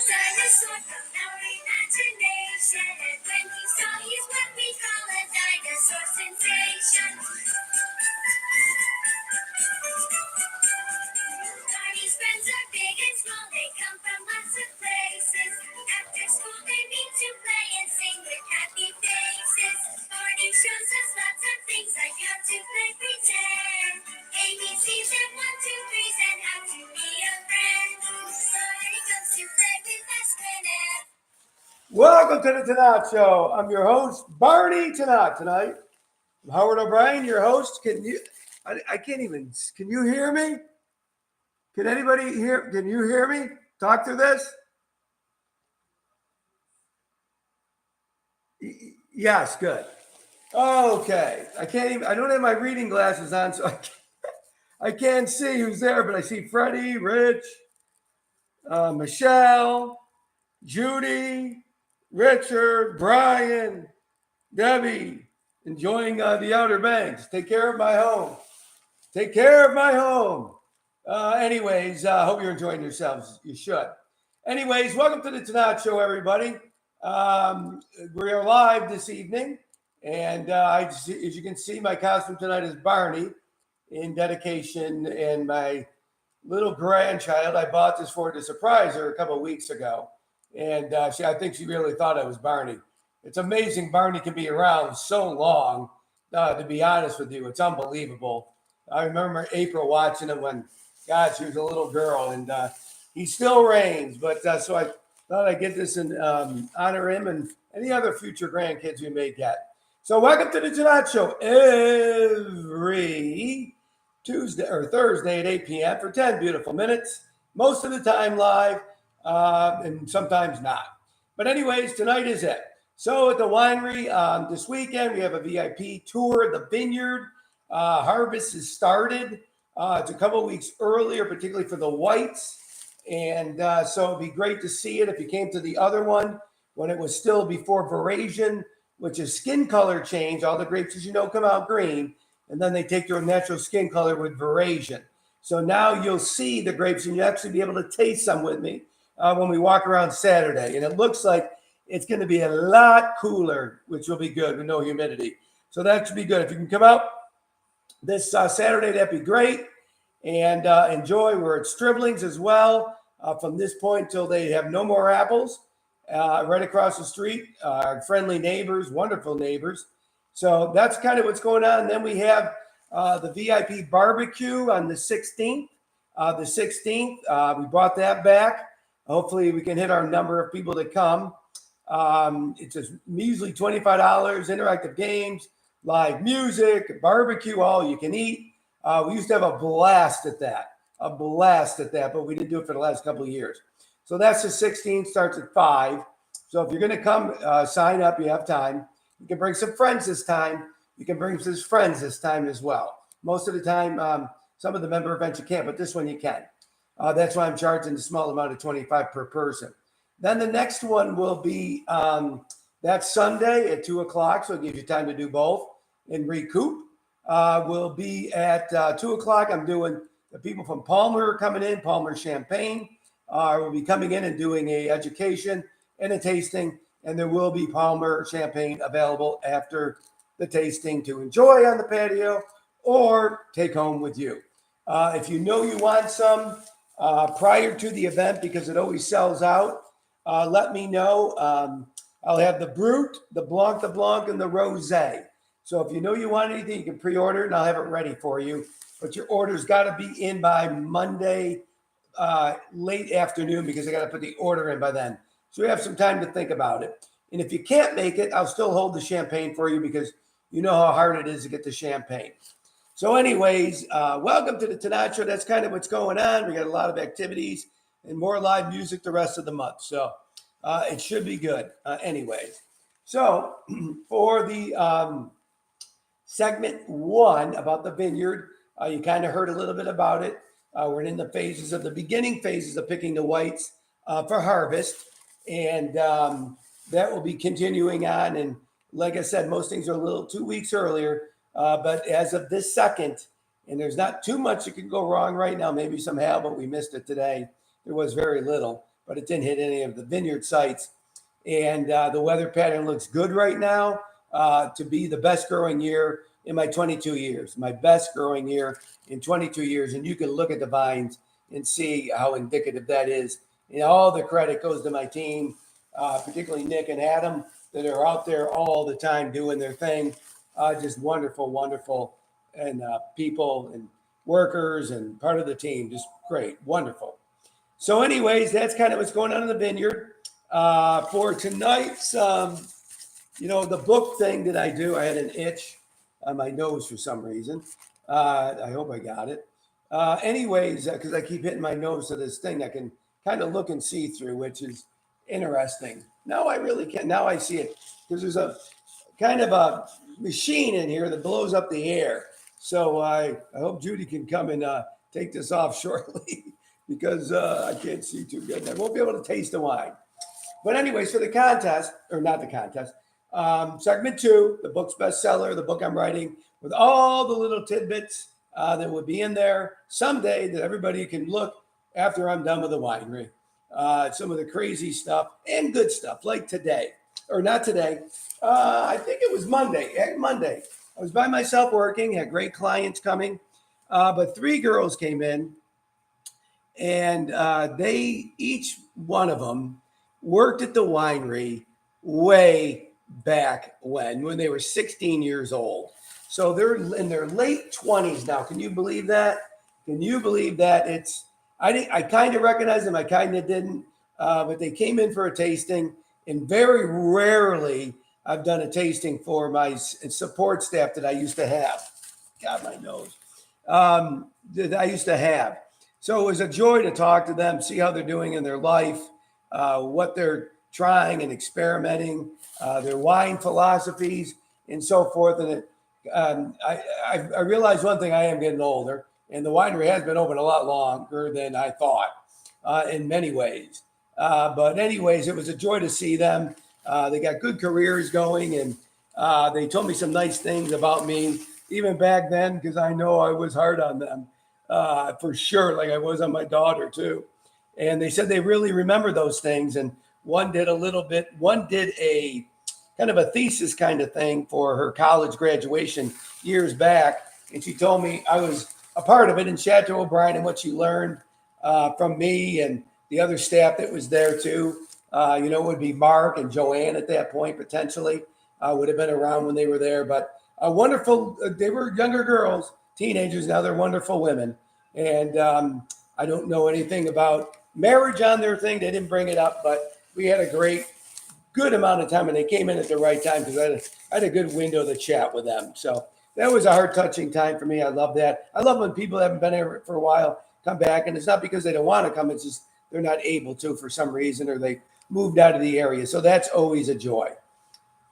dinosaur from our imagination. And when he saw, he's what we call a dinosaur sensation. Barney's friends are big and small, they come from lots of places. After school they meet to play and sing with happy faces. Barney shows us lots of things like how to play pretend, ABCs and 1, 2, 3s and how to be a friend. Barney comes to play with us whenever. Welcome to the Tannat Show. I'm your host, Barney Tannat. Tonight, I'm Howard O'Brien, your host. I can't even, can you hear me? Can anybody hear, can you hear me? Talk through this? Yes, good. Okay. I don't have my reading glasses on, so I can't see who's there, but I see Freddie, Rich, Michelle, Judy, Richard, Brian, Debbie, enjoying the Outer Banks. Take care of my home. Take care of my home. Anyways, hope you're enjoying yourselves. You should. Anyways, welcome to the Tonight Show, everybody. We are live this evening, and as you can see, my costume tonight is Barney in dedication, and my little grandchild, I bought this for her to surprise her a couple of weeks ago, and I think she really thought I was Barney. It's amazing Barney can be around so long, to be honest with you. It's unbelievable. I remember April watching him when, God, she was a little girl, and he still reigns. But so I thought I'd get this and honor him and any other future grandkids we may get. So welcome to the Tonight Show every Tuesday or Thursday at 8 p.m. for 10 beautiful minutes, most of the time live and sometimes not. But anyways, tonight is it. So at the winery this weekend, we have a VIP tour of the vineyard. Harvest has started. It's a couple of weeks earlier, particularly for the whites. And so it'd be great to see it if you came to the other one when it was still before veraison, which is skin color change. All the grapes, as you know, come out green, and then they take their natural skin color with veraison. So now you'll see the grapes, and you'll actually be able to taste some with me when we walk around Saturday. And it looks like it's going to be a lot cooler, which will be good with no humidity. So that should be good. If you can come out this Saturday, that'd be great. And enjoy. We're at Stribling's as well from this point till they have no more apples. Right across the street, our friendly neighbors, wonderful neighbors. So that's kind of what's going on. And then we have the VIP barbecue on the 16th. We brought that back. Hopefully we can hit our number of people that come. It's just measly $25, interactive games, live music, barbecue, all you can eat. We used to have a blast at that, but we didn't do it for the last couple of years. So that's the 16th, starts at 5. So if you're going to come, sign up, you have time. You can bring some friends this time. You can bring some friends this time as well. Most of the time, some of the member events you can't, but this one you can. That's why I'm charging a small amount of $25 per person. Then the next one will be that Sunday at 2 o'clock, so it gives you time to do both and recoup. Will be at 2 o'clock. I'm doing the people from Palmer coming in, Palmer Champagne. Will be coming in and doing a education and a tasting, and there will be Palmer Champagne available after the tasting to enjoy on the patio or take home with you. If you know you want some prior to the event, because it always sells out, let me know. I'll have the Brut, the Blanc, and the Rosé. So if you know you want anything, you can pre-order it, and I'll have it ready for you. But your order's got to be in by Monday late afternoon, because I got to put the order in by then. So we have some time to think about it. And if you can't make it, I'll still hold the champagne for you, because you know how hard it is to get the champagne. So anyways, welcome to the Tonight Show. That's kind of what's going on. We got a lot of activities and more live music the rest of the month. So it should be good. Anyways, so for the segment 1 about the vineyard, you kind of heard a little bit about it. We're in the beginning phases of picking the whites for harvest. And that will be continuing on. And like I said, most things are a little 2 weeks earlier. But as of this second, and there's not too much that can go wrong right now, maybe some hail, but we missed it today. There was very little. but it didn't hit any of the vineyard sites. And the weather pattern looks good right now to be the best growing year in my 22 years, my best growing year in 22 years. And you can look at the vines and see how indicative that is. And all the credit goes to my team, particularly Nick and Adam, that are out there all the time doing their thing. Just wonderful, wonderful, and people and workers and part of the team. Just great, wonderful. So, anyways, that's kind of what's going on in the vineyard. For tonight's, the book thing that I do, I had an itch on my nose for some reason. I hope I got it. Anyways, because I keep hitting my nose to this thing I can kind of look and see through, which is interesting. Now I really can. Now I see it because there's a kind of a machine in here that blows up the air. So I hope Judy can come and take this off shortly because I can't see too good. And I won't be able to taste the wine. But anyways, for the contest, or not the contest, segment 2, the book's bestseller, the book I'm writing with all the little tidbits that would be in there someday that everybody can look after I'm done with the winery. Some of the crazy stuff and good stuff like today, or not today. I think it was Monday. I was by myself working, had great clients coming, but 3 girls came in and they, each one of them worked at the winery way back when they were 16 years old. So they're in their late 20s now. Can you believe that? Can you believe that? I kind of recognized them. I kind of didn't, but they came in for a tasting, and very rarely I've done a tasting for my support staff that I used to have. God, my nose. That I used to have. So it was a joy to talk to them, see how they're doing in their life, what they're trying and experimenting, their wine philosophies, and so forth. And I realized one thing: I am getting older, and the winery has been open a lot longer than I thought in many ways. But anyways, it was a joy to see them. They got good careers going, and they told me some nice things about me, even back then, because I know I was hard on them for sure, like I was on my daughter too. And they said they really remember those things. And one did a kind of a thesis kind of thing for her college graduation years back. And she told me I was a part of it in Chateau O'Brien and what she learned from me and the other staff that was there too. It would be Mark and Joanne at that point, potentially, would have been around when they were there. But wonderful, they were younger girls, teenagers. Now they're wonderful women. And I don't know anything about marriage on their thing. They didn't bring it up, but we had a good amount of time, and they came in at the right time because I had a good window to chat with them. So that was a heart-touching time for me. I love that. I love when people haven't been here for a while come back, and it's not because they don't want to come. It's just they're not able to for some reason, or they moved out of the area. So that's always a joy.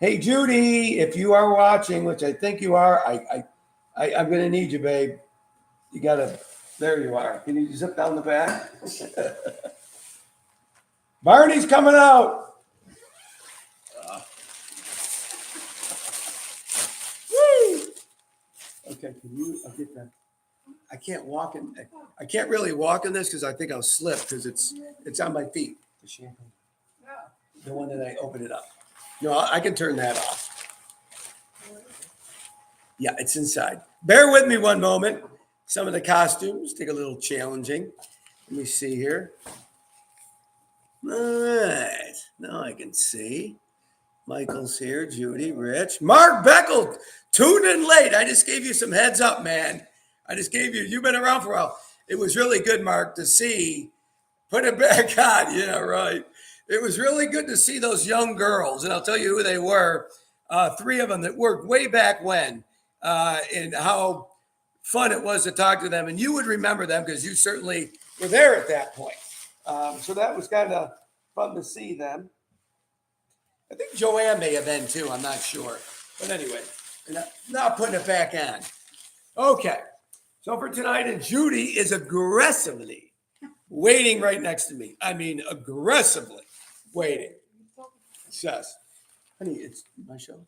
Hey, Judy, if you are watching, which I think you are, I'm going to need you, babe. You got to, there you are. Can you zip down the back? Barney's coming out. Woo! Okay, I'll get that. I can't really walk in this because I think I'll slip because it's on my feet. The champagne. The one that I opened it up. No, I can turn that off. Yeah, it's inside. Bear with me one moment. Some of the costumes take a little challenging. Let me see here. All right. Now I can see. Michael's here, Judy, Rich. Mark Beckel, tuned in late. I just gave you some heads up, man. You've been around for a while. It was really good, Mark, to see. Put it back on. Yeah, right. It was really good to see those young girls, and I'll tell you who they were. 3 of them that worked way back when, and how fun it was to talk to them. And you would remember them because you certainly were there at that point. So that was kind of fun to see them. I think Joanne may have been too. I'm not sure. But anyway, now putting it back on. Okay. So for tonight, and Judy is aggressively waiting right next to me. I mean, aggressively waiting. Says, honey, it's my show.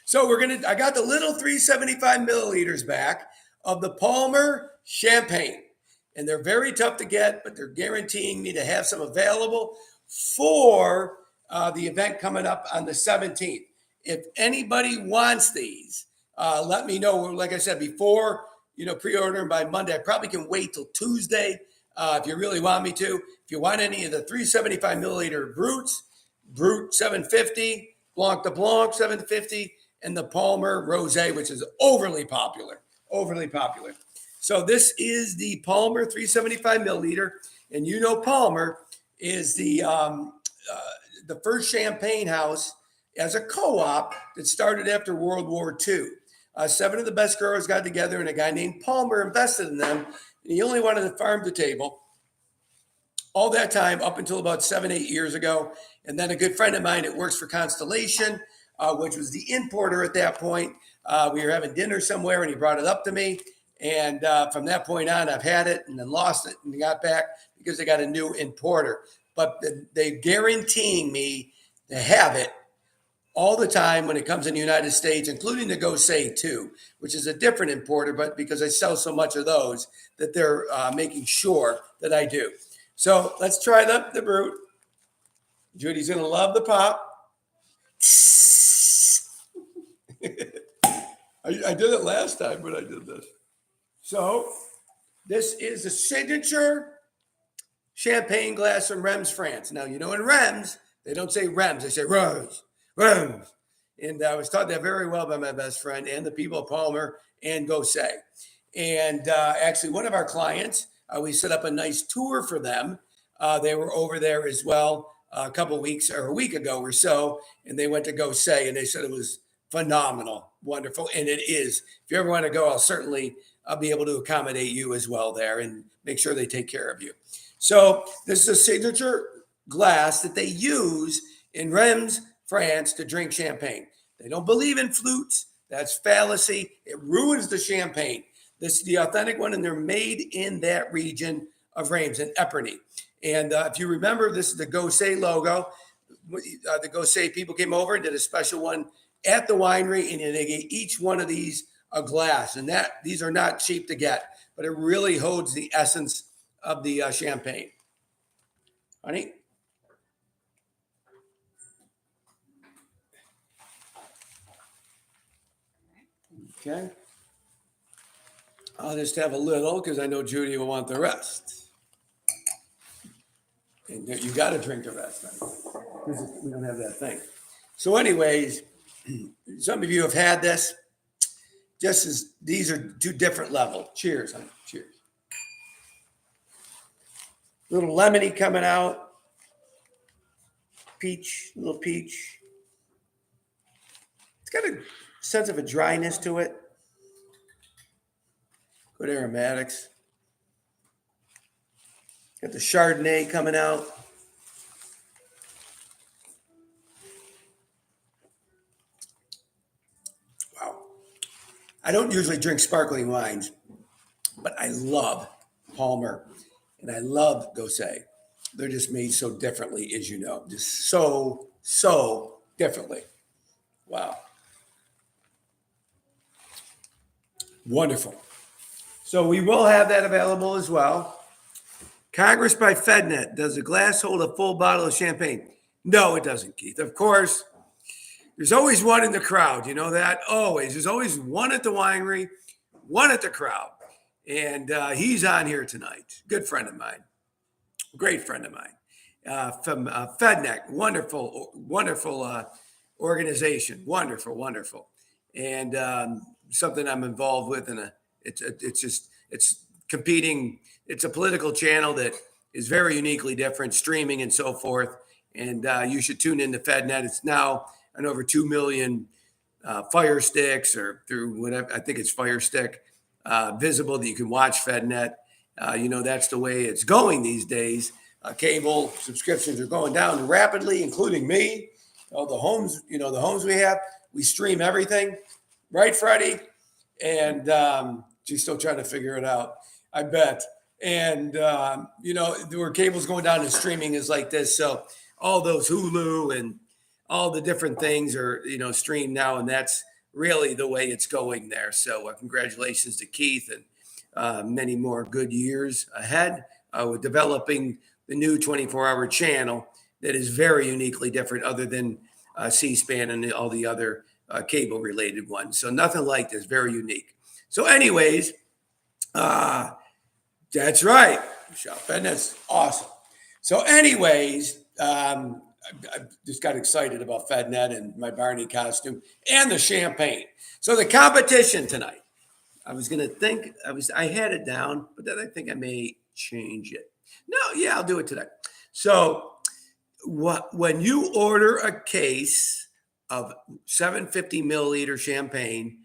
So I got the little 375 milliliters back of the Palmer champagne. And they're very tough to get, but they're guaranteeing me to have some available for the event coming up on the 17th. If anybody wants these, let me know. Like I said before, pre-ordering by Monday. I probably can wait till Tuesday if you really want me to. If you want any of the 375 milliliter Brutes, Brut 750, Blanc de Blanc 750, and the Palmer Rosé, which is overly popular. So this is the Palmer 375 milliliter, and Palmer is the first champagne house as a co-op that started after World War II. 7 of the best growers got together, and a guy named Palmer invested in them. And he only wanted to farm to table all that time up until about 7-8 years ago. And then a good friend of mine that works for Constellation, which was the importer at that point, we were having dinner somewhere, and he brought it up to me. And from that point on, I've had it and then lost it and got back because they got a new importer. But they're guaranteeing me to have it all the time when it comes in the United States, including the Gosay too, which is a different importer, but because I sell so much of those, that they're making sure that I do. So let's try the Brut. Judy's going to love the pop. I did it last time, but I did this. So this is the signature champagne glass from Reims, France. Now, in Reims, they don't say Reims, they say Reims. And I was taught that very well by my best friend and the people of Palmer and Gosay. And actually, one of our clients, we set up a nice tour for them. They were over there as well a couple of weeks or a week ago or so, and they went to Gosay, and they said it was phenomenal, wonderful, and it is. If you ever want to go, I'll be able to accommodate you as well there and make sure they take care of you. So this is a signature glass that they use in Reims, France, to drink champagne. They don't believe in flutes. That's fallacy. It ruins the champagne. This is the authentic one, and they're made in that region of Reims in Epernay. And if you remember, this is the Gosay logo. The Gosay people came over and did a special one at the winery, and they gave each one of these a glass. And these are not cheap to get, but it really holds the essence of the champagne. Honey? Okay. I'll just have a little because I know Judy will want the rest. And you got to drink the rest because we don't have that thing. So anyways, some of you have had this. Just as these are two different levels. Cheers, honey. Cheers. Little lemony coming out. Peach, little peach. It's got a sense of a dryness to it. Good aromatics. Got the Chardonnay coming out. Wow. I don't usually drink sparkling wines, but I love Palmer and I love Gosay. They're just made so differently, as you know, just so differently. Wow. Wonderful. So we will have that available as well. Congress by FedNet. Does a glass hold a full bottle of champagne? No, it doesn't, Keith. Of course, there's always one in the crowd. You know that? Always. There's always one at the winery, one at the crowd. And he's on here tonight. Good friend of mine. Great friend of mine. From FedNet. Wonderful organization. Wonderful. And something I'm involved with. And it's competing. It's a political channel that is very uniquely different, streaming and so forth. And you should tune into FedNet. It's now on over 2 million Fire Sticks or through whatever, I think it's Fire Stick, visible that you can watch FedNet. That's the way it's going these days. Cable subscriptions are going down rapidly, including me. All the homes, the homes we have, we stream everything. Right, Freddie? And she's still trying to figure it out, I bet. And, where cable's going down and streaming is like this. So all those Hulu and all the different things are, streamed now. And that's really the way it's going there. So congratulations to Keith and many more good years ahead with developing the new 24-hour channel that is very uniquely different other than C-SPAN and all the other cable-related ones. So nothing like this, very unique. So anyways, that's right, Michelle. That's awesome. So anyways, I just got excited about FedNet and my Barney costume and the champagne. So the competition tonight. I was gonna think I had it down, but then I think I may change it. No, yeah, I'll do it today. So when you order a case of 750 milliliter champagne,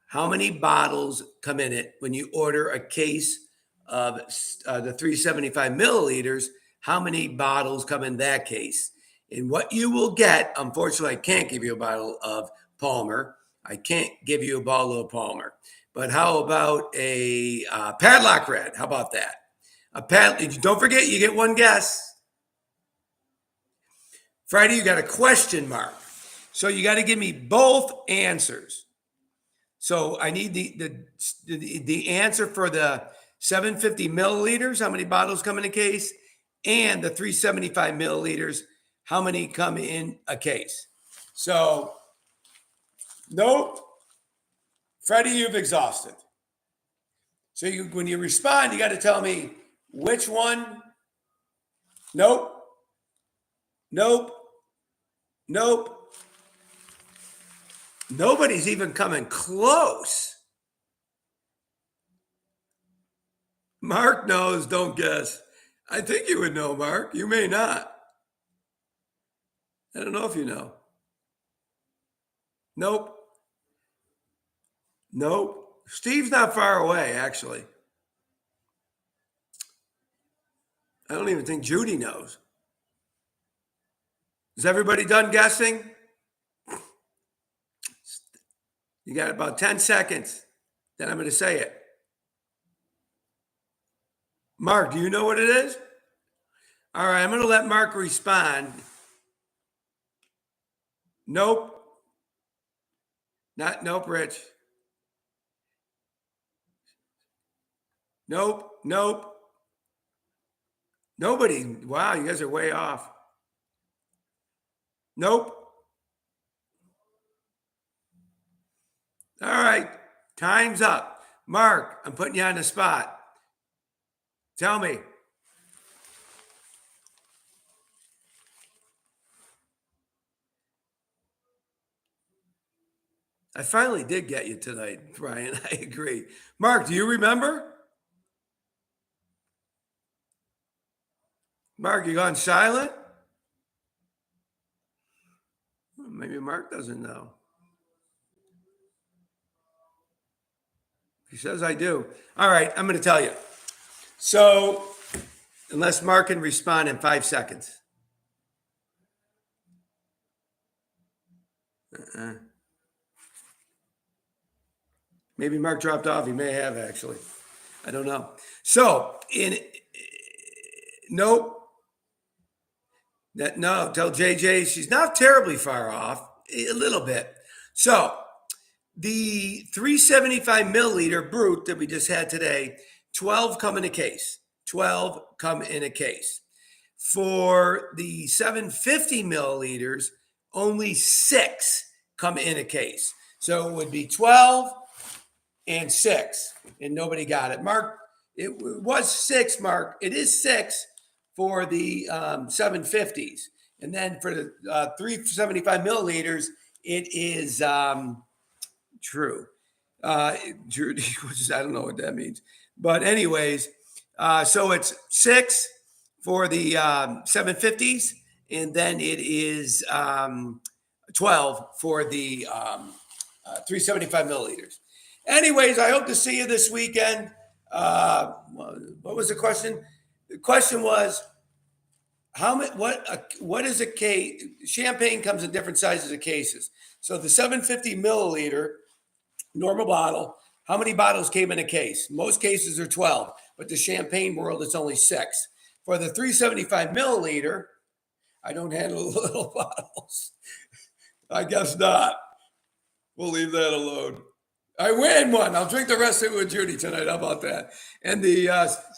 how many bottles come in it? When you order a case of the 375 milliliters, how many bottles come in that case? And what you will get, unfortunately, I can't give you a bottle of Palmer. I can't give you a bottle of Palmer. But how about a padlock red? How about that? Don't forget, you get one guess. Friday, you got a question mark. So you got to give me both answers. So I need the answer for the 750 milliliters, how many bottles come in a case, and the 375 milliliters, how many come in a case. So, nope. Freddie, you've exhausted. So when you respond, you got to tell me which one. Nope. Nope. Nope. Nobody's even coming close. Mark knows, don't guess. I think you would know, Mark. You may not. I don't know if you know. Nope. Nope. Steve's not far away, actually. I don't even think Judy knows. Is everybody done guessing? You got about 10 seconds. Then I'm going to say it. Mark, do you know what it is? All right, I'm going to let Mark respond. Nope. Nope, Rich. Nope. Nobody. Wow, you guys are way off. Nope. All right, time's up. Mark, I'm putting you on the spot. Tell me. I finally did get you tonight, Brian. I agree. Mark, do you remember? Mark, you gone silent? Maybe Mark doesn't know. He says I do. All right, I'm going to tell you. So, unless Mark can respond in 5 seconds. Maybe Mark dropped off. He may have, actually. I don't know. So, nope. No, tell JJ she's not terribly far off, a little bit. So, the 375 milliliter brute that we just had today, 12 come in a case. 12 come in a case. For the 750 milliliters, only 6 come in a case. So it would be 12 and 6, and nobody got it. Mark, it was 6, Mark. It is 6 for the 750s. And then for the 375 milliliters, it is true. True, I don't know what that means. But anyways, so it's 6 for the 750s, and then it is 12 for the 375 milliliters. Anyways, I hope to see you this weekend. What was the question? The question was, what is a case? Champagne comes in different sizes of cases. So the 750 milliliter normal bottle, how many bottles came in a case? Most cases are 12, but the champagne world, it's only 6. For the 375 milliliter, I don't handle little bottles. I guess not. We'll leave that alone. I win one. I'll drink the rest of it with Judy tonight. How about that? And the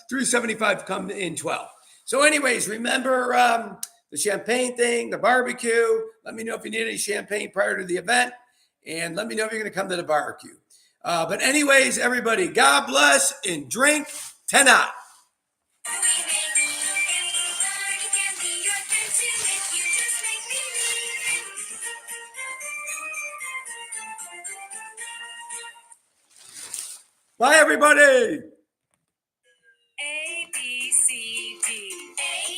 375 come in 12. So, anyways, remember the champagne thing, the barbecue. Let me know if you need any champagne prior to the event. And let me know if you're going to come to the barbecue. But, anyways, everybody, God bless and drink Tannat. Bye, everybody. A, B, C, D.